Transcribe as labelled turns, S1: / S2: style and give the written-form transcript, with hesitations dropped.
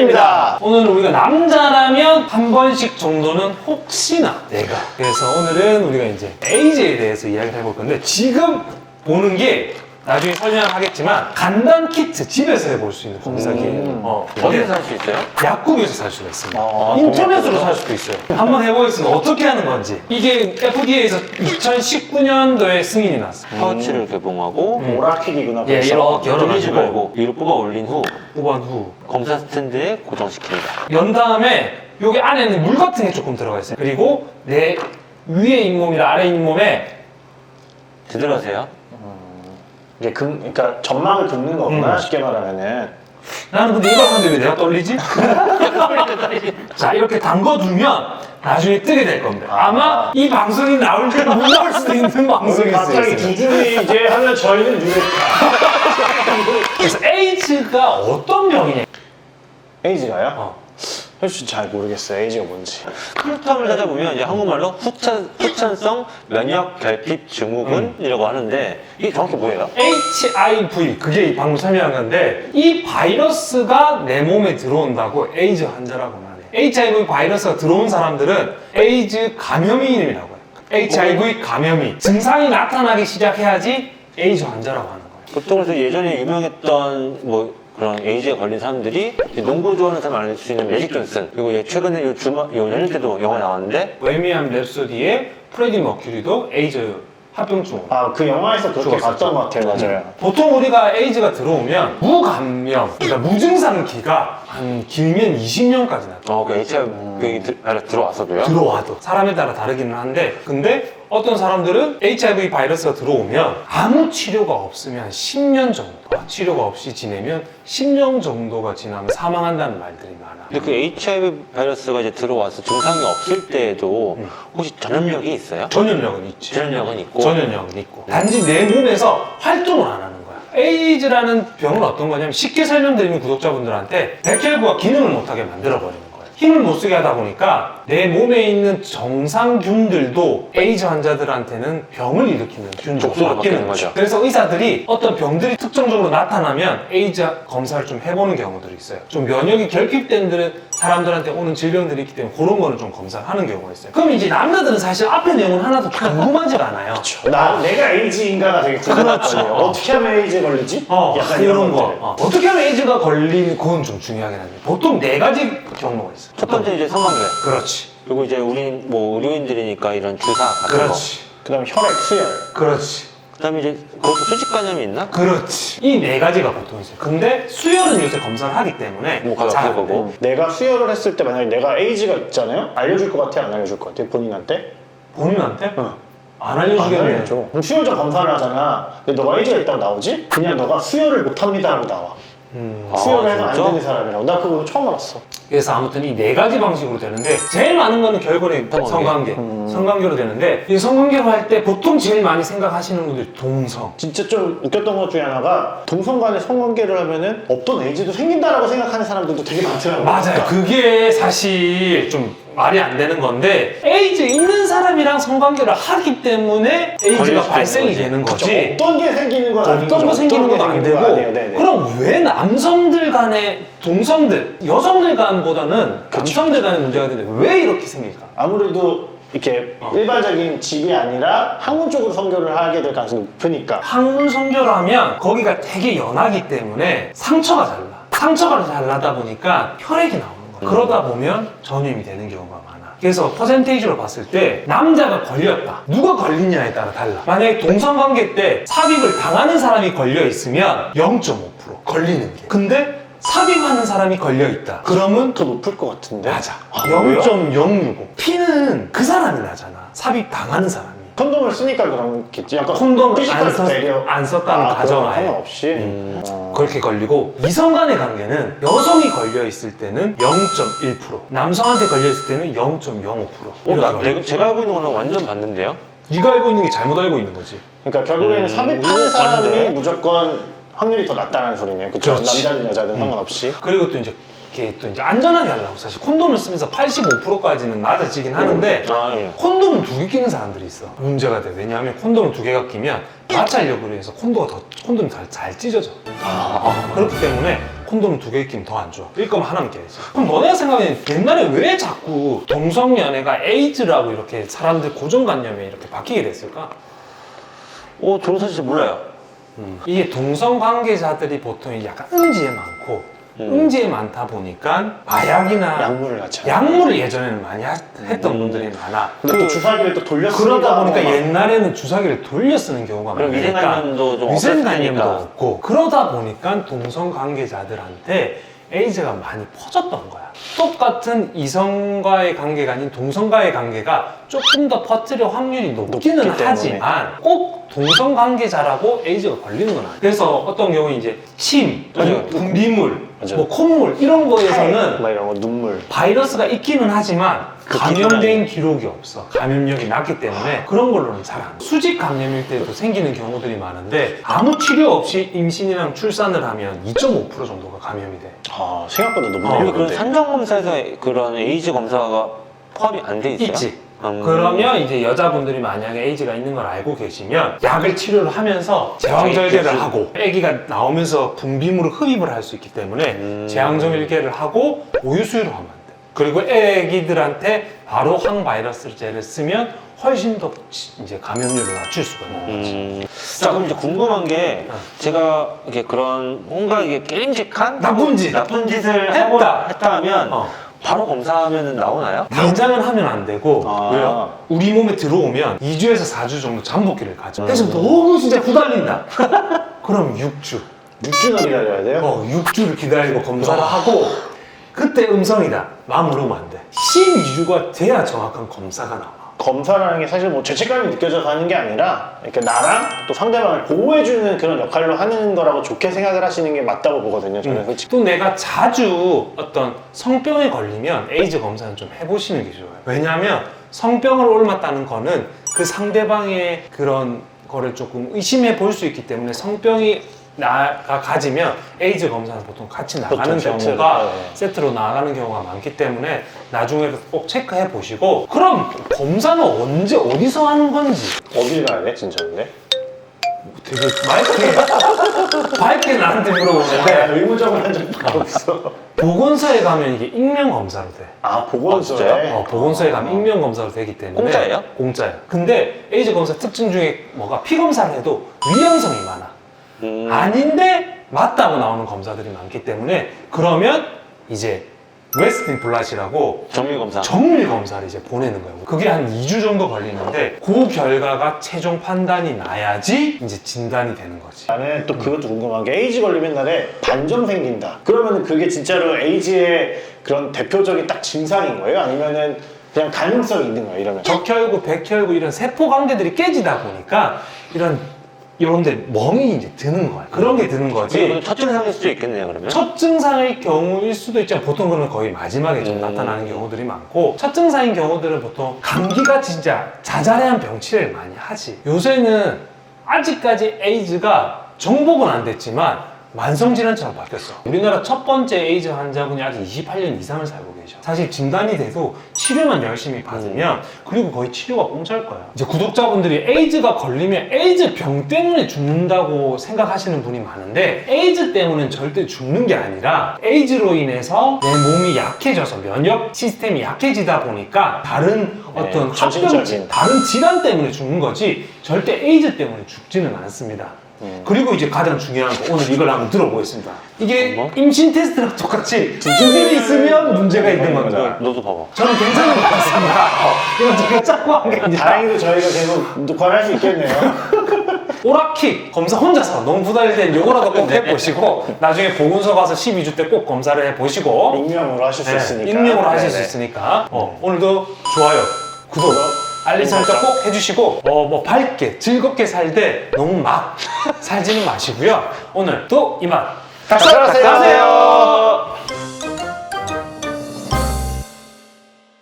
S1: 시간입니다.
S2: 오늘 우리가 남자라면 한 번씩 정도는 혹시나 내가. 그래서 오늘은 우리가 이제 에이즈에 대해서 이야기를 해볼 건데, 지금 보는 게 나중에 설명하겠지만 간단 키트 집에서 해볼 수 있는 검사기예요.
S1: 어디서 살 수 있어요?
S2: 약국에서 살 수가 있습니다. 인터넷으로 살 수도 있어요. 한번 해보겠습니다. 어떻게 하는 건지. 이게 FDA에서 2019년도에 승인이 났어요.
S1: 파우치를 개봉하고
S3: 오라킥이구나.
S2: 예,
S3: 벌써.
S2: 이렇게
S1: 돌리지
S2: 열어가지고
S1: 말고 위로 뽑아 올린 후
S2: 뽑은 후
S1: 검사 스탠드에 고정시킵니다.
S2: 연 다음에 여기 안에는 물 같은 게 조금 들어가 있어요. 그리고 내 위에 잇몸이랑 아래 잇몸에
S1: 제대로 하세요.
S3: 이게 그러니까 전망을 긋는 거구나. 쉽게 말하면은.
S2: 나는 근데 이걸 하는데 왜 내가 떨리지? 자, 이렇게 담궈두면 나중에 뜨게 될 겁니다. 아마 이 방송이 나올 때 못 나올 수도 있는 방송일 수
S3: 갑자기
S2: 있어요.
S3: 두 줄이 이제 하면 저희는 뉴욕.
S2: 그래서 에이즈가 어떤 병이냐?
S3: 에이즈가요? 사실 잘 모르겠어요. 에이즈가 뭔지.
S1: 풀텀을 찾아보면 이제 한국말로 후천성 면역 결핍 증후군이라고 하는데 이게 정확히 뭐예요?
S2: HIV, 그게 방금 설명한 건데, 이 바이러스가 내 몸에 들어온다고 에이즈 환자라고 하네요. HIV 바이러스가 들어온 사람들은 에이즈 감염인이라고 해요. HIV 감염이 증상이 나타나기 시작해야지 에이즈 환자라고 하는 거예요.
S1: 보통 그래서 예전에 유명했던 뭐 그런 에이즈에 걸린 사람들이 이제 농구 좋아하는 사람 알 수 있는 매직 존슨, 그리고 최근에 요 연휴 때도 영화 나왔는데
S2: 보헤미안 랩소디의 프레디 머큐리도 에이즈 합병증으로.
S3: 그 영화에서 그렇게
S2: 죽었었죠.
S3: 봤던 것 같아요. 맞아요.
S2: 보통 우리가 에이즈가 들어오면 무감염, 그러니까 무증상 기가 한 길면 20년까지 나요.
S1: 그 HIV 바이러스 들어왔어도요?
S2: 들어와도 사람에 따라 다르기는 한데, 근데 어떤 사람들은 HIV 바이러스가 들어오면 아무 치료가 없으면 10년 정도, 치료가 없이 지내면 10년 정도가 지나면 사망한다는 말들이 많아.
S1: 근데 그 HIV 바이러스가 이제 들어와서 증상이 없을 때에도 혹시 전염력이 있어요?
S2: 전염력은 있지.
S1: 전염력은 있고
S2: 전염력은 있고. 단지 내 몸에서 활동을 안 하는 거야. 에이즈라는 병은 어떤 거냐면, 쉽게 설명드리면 구독자분들한테 백혈구가 기능을 못하게 만들어버리는 거예요. 힘을 못 쓰게 하다 보니까 내 몸에 있는 정상균들도 에이즈 환자들한테는 병을 일으키는 균으로
S1: 족소로
S2: 바뀌는
S1: 바뀌는
S2: 거죠.
S1: 거죠.
S2: 그래서 의사들이 어떤 병들이 특정적으로 나타나면 에이즈 검사를 좀 해보는 경우들이 있어요. 좀 면역이 결핍된 사람들한테 오는 질병들이 있기 때문에 그런 거는 좀 검사를 하는 경우가 있어요. 그럼 이제 남자들은 사실 앞에 내용은 하나도 궁금하지가 않아요.
S3: 내가 에이즈인가가 되게 궁금하거든요.
S2: 그렇죠.
S3: 어떻게 하면 에이즈 걸리지? 약간
S2: 이런 거.
S3: 것들.
S2: 어떻게 하면 에이즈가 걸린 그건 좀 중요하긴 한데, 보통 4가지 경로가 있어요.
S1: 첫 번째 이제 성관계,
S2: 그렇지.
S1: 그리고 이제 우리 뭐 의료인들이니까 이런 주사 같은
S2: 그렇지.
S3: 그다음에 혈액, 수혈.
S2: 그렇지.
S1: 그다음에 이제 그것도 수직 감염이 있나?
S2: 그렇지. 이 4가지가 보통 있어요. 근데 수혈은 요새 검사를 하기 때문에
S1: 뭐 가볍게
S2: 잘
S1: 보고.
S3: 내가 수혈을 했을 때 만약에 내가 에이즈가 있잖아요? 알려줄 것 같아? 안 알려줄 것 같아? 본인한테?
S2: 본인한테
S3: 응.
S2: 안 알려주겠네.
S3: 알려줘. 그럼 수혈전 검사를 하잖아. 근데 너가 에이즈가 있다고 나오지? 그냥 너가 수혈을 못합니다 하고 나와. 수혈을 해서 안
S1: 진짜?
S3: 되는 사람이라고. 나 그거 처음 알았어.
S2: 그래서 아무튼 이 4가지 방식으로 되는데, 제일 많은 거는 결국에 성관계. 성관계로 되는데, 이 성관계로 할 때 보통 제일 많이 생각하시는 분들이 동성.
S3: 진짜 좀 웃겼던 것 중에 하나가 동성 간에 성관계를 하면은 없던 에이즈도 생긴다라고 생각하는 사람들도 되게 많더라고요.
S2: 맞아요. 그게 사실 좀 말이 안 되는 건데, 에이즈 있는 사람이랑 성관계를 하기 때문에 에이즈가
S1: 걸릴 수도
S2: 발생이
S1: 있는
S2: 되는
S3: 그쵸?
S2: 거지.
S3: 어떤 게 생기는 건 아닌
S2: 어떤
S3: 거죠.
S2: 거 생기는
S3: 어떤
S2: 것도
S3: 게
S2: 안
S3: 생기는
S2: 되고.
S3: 건 아니에요. 네네.
S2: 그럼 왜 남성들 간에, 동성들, 여성들 간보다는 남성들 간에 문제가 되는데 왜 이렇게 생길까?
S3: 아무래도 이렇게 일반적인 집이 아니라 학문 쪽으로 성교를 하게 될 가능성이 높으니까.
S2: 항문 성교라면 거기가 되게 연하기 때문에 상처가 잘 나. 상처가 잘 나다 보니까 혈액이 나오는 거야. 그러다 보면 전염이 되는 경우가 많아. 그래서 퍼센테이지로 봤을 때 남자가 걸렸다. 누가 걸리냐에 따라 달라. 만약에 동성관계 때 삽입을 당하는 사람이 걸려 있으면 0.5% 걸리는 게. 근데 삽입하는 사람이 걸려 있다. 그러면
S3: 더 높을 것 같은데.
S2: 맞아.
S3: 왜요?
S2: 0.065. 피는 그 사람이 나잖아. 삽입 당하는 사람이.
S3: 컨돔을 쓰니까 그런겠지. 약간
S2: 콘돔을
S3: 피지컬
S2: 안,
S3: 배려.
S2: 안 썼다는
S3: 그런 거
S2: 가정하에
S3: 상관없이.
S2: 그렇게 걸리고, 이성 간의 관계는 여성이 걸려 있을 때는 0.1%, 남성한테 걸려 있을 때는 0.05%.
S1: 제가 알고 있는 거는 완전 반대인데요?
S2: 네가 알고 있는 게 잘못 알고 있는 거지.
S3: 그러니까 결국에는 삽입하는 사람이 무조건 확률이 더 낮다는 소리네요. 그쵸?
S2: 그렇지.
S3: 남자든 여자든 상관없이.
S2: 그리고 또 이제 이렇게 또 이제 안전하게 하려고 사실 콘돔을 쓰면서 85%까지는 낮아지긴 하는데
S1: 아, 예.
S2: 콘돔을 2개 끼는 사람들이 있어. 문제가 돼. 왜냐하면 콘돔을 2개가 끼면 마찰력으로 해서 콘돔이 잘 찢어져. 그렇기 때문에 콘돔을 2개 끼면 더 안 좋아. 낄 거면 하나만 껴야지. 그럼 너네가 생각하는 옛날에 왜 자꾸 동성연애가 에이즈라고 이렇게 사람들 고정관념에 이렇게 바뀌게 됐을까?
S1: 저는 사실 몰라요.
S2: 이게 동성 관계자들이 보통 약간 음지에 많고 음지에 많다 보니까 마약이나
S3: 약물을 같이 하고.
S2: 약물을 예전에는 많이 했던 분들이 많아.
S3: 근데 또 주사기를 또 돌렸으니까
S2: 그러다 보니까
S3: 막-
S2: 옛날에는 주사기를 돌려 쓰는 경우가
S1: 그럼
S2: 많으니까
S1: 위생관념도 좀
S2: 위생관념도
S1: 없었으니까.
S2: 없고 그러다 보니까 동성 관계자들한테 에이즈가 많이 퍼졌던 거야. 똑같은 이성과의 관계가 아닌 동성과의 관계가 조금 더 퍼뜨릴 확률이 높기는
S3: 높기 때문에.
S2: 하지만 꼭 동성 관계자라고 에이즈가 걸리는 건 아니야. 그래서 어떤 경우는 이제 침,
S1: 맞아요.
S2: 분비물,
S3: 맞아요.
S2: 뭐 콧물 이런 거에서는
S3: 막 이런 거 눈물.
S2: 바이러스가 있기는 하지만
S3: 그
S2: 감염된 기록이 없어. 감염력이 낮기 때문에 그런 걸로는 잘 안 돼. 수직 감염일 때도 생기는 경우들이 많은데 아무 치료 없이 임신이랑 출산을 하면 2.5% 정도가 감염이 돼.
S3: 아 생각보다 너무
S1: 그리고 그런
S3: 어려운데.
S1: 산정검사에서 그런 에이즈 검사가 포함이 안 돼 있어요?
S2: 있지. 그러면 이제 여자분들이 만약에 에이즈가 있는 걸 알고 계시면 약을 치료를 하면서 제왕절개를 하고 아기가 나오면서 분비물을 흡입을 할 수 있기 때문에 제왕절개를 하고 우유수유를 하면 안 돼. 그리고 아기들한테 바로 항바이러스제를 쓰면 훨씬 더 이제 감염률을 낮출 수가 있는 거지.
S1: 자, 그럼 이제 궁금한 게 제가 이렇게 그런 뭔가 이게 게임직한
S2: 나쁜 짓.
S1: 나쁜 짓을
S2: 했다.
S1: 했다 하면
S2: 어.
S1: 바로 검사하면 나오나요?
S2: 당장은 하면 안 되고
S3: 아.
S2: 왜요? 우리 몸에 들어오면 2주에서 4주 정도 잠복기를 가져. 그래서 너무 진짜 후달린다. 그럼 6주.
S3: 6주나 기다려야 돼요?
S2: 6주를 기다리고 검사를 하고 그때 음성이다. 마음 먹으면 안 돼. 12주가 돼야 정확한 검사가 나와.
S3: 검사라는 게 사실 뭐 죄책감이 느껴져서 하는 게 아니라 이렇게 나랑 또 상대방을 보호해주는 그런 역할로 하는 거라고 좋게 생각을 하시는 게 맞다고 보거든요. 저는 솔직히.
S2: 또 내가 자주 어떤 성병에 걸리면 에이즈 검사는 좀 해보시는 게 좋아요. 왜냐하면 성병을 옮았다는 거는 그 상대방의 그런 거를 조금 의심해 볼 수 있기 때문에 성병이 나가 가지면 에이즈 검사는 보통 같이 나가는
S3: 보통
S2: 경우가
S3: 세트로, 네.
S2: 세트로 나가는 경우가 많기 때문에 나중에 꼭 체크해 보시고 그럼 검사는 언제 어디서 하는 건지
S3: 어딜 가야 돼, 진짜 근데?
S2: 되게 밝게 나한테 물어보는데
S3: 의무적으로 한 적도 없어.
S2: 보건소에 가면 이게 익명 검사로 돼.
S3: 아, 보건소에?
S1: 진짜요?
S2: 보건소에 가면 익명 검사로 되기 때문에
S1: 공짜예요?
S2: 공짜예요. 근데 에이즈 검사 특징 중에 뭐가 피 검사를 해도 위험성이 많아. 아닌데 맞다고 나오는 검사들이 많기 때문에 그러면 이제 웨스틴 블라시라고
S1: 정밀 검사.
S2: 정밀 검사를 이제 보내는 거예요. 그게 한 2주 정도 걸리는데 그 결과가 최종 판단이 나야지 이제 진단이 되는 거지.
S3: 나는 또 그것도 궁금한 게 에이즈 걸리면 날에 반점 생긴다. 그러면 그게 진짜로 에이즈의 그런 대표적인 딱 증상인 거예요? 아니면은 그냥 가능성이 있는 거예요, 이러면?
S2: 적혈구, 백혈구 이런 세포 관계들이 깨지다 보니까 이런데 멍이 이제 드는 거야. 그런 게 드는 거지.
S1: 이건 첫 증상일 수도 있겠네요, 그러면.
S2: 첫 증상일 경우일 수도 있지만 보통 그러면 거의 마지막에 좀 나타나는 경우들이 많고 첫 증상인 경우들은 보통 감기가 진짜 자잘한 병치레를 많이 하지. 요새는 아직까지 에이즈가 정복은 안 됐지만 만성질환처럼 바뀌었어. 우리나라 첫 번째 에이즈 환자분이 아직 28년 이상을 살고 계셔. 사실 진단이 돼도 치료만 열심히 받으면 그리고 거의 치료가 공짜일 거야. 이제 구독자분들이 에이즈가 걸리면 에이즈 병 때문에 죽는다고 생각하시는 분이 많은데 에이즈 때문엔 절대 죽는 게 아니라 에이즈로 인해서 내 몸이 약해져서 면역 시스템이 약해지다 보니까 다른 어떤 합병증,
S3: 전신적인.
S2: 다른 질환 때문에 죽는 거지 절대 에이즈 때문에 죽지는 않습니다. 그리고 이제 가장 중요한 거 오늘 이걸 한번 들어보겠습니다. 이게
S1: 뭐?
S2: 임신 테스트랑 똑같이 증상이 있으면 문제가 있는 겁니다.
S1: 너도 봐봐.
S2: 저는 괜찮은 것 같습니다. 이건 제가 짜고 한 게 아니라
S3: 다행히도 저희가 계속 녹화를 할 수 있겠네요.
S2: 오락킥 검사 혼자서 너무 부담이 된 요거라도 꼭 해보시고 나중에 보건소 가서 12주 때 꼭 검사를 해보시고
S3: 익명으로 하실 수 있으니까.
S2: 익명으로 하실 수
S3: 네네.
S2: 있으니까 오늘도 좋아요, 구독, 알림 설정 꼭 해주시고 뭐 밝게 즐겁게 살되 너무 막 살지는 마시고요. 오늘도 이만
S3: 닥쳐라세요.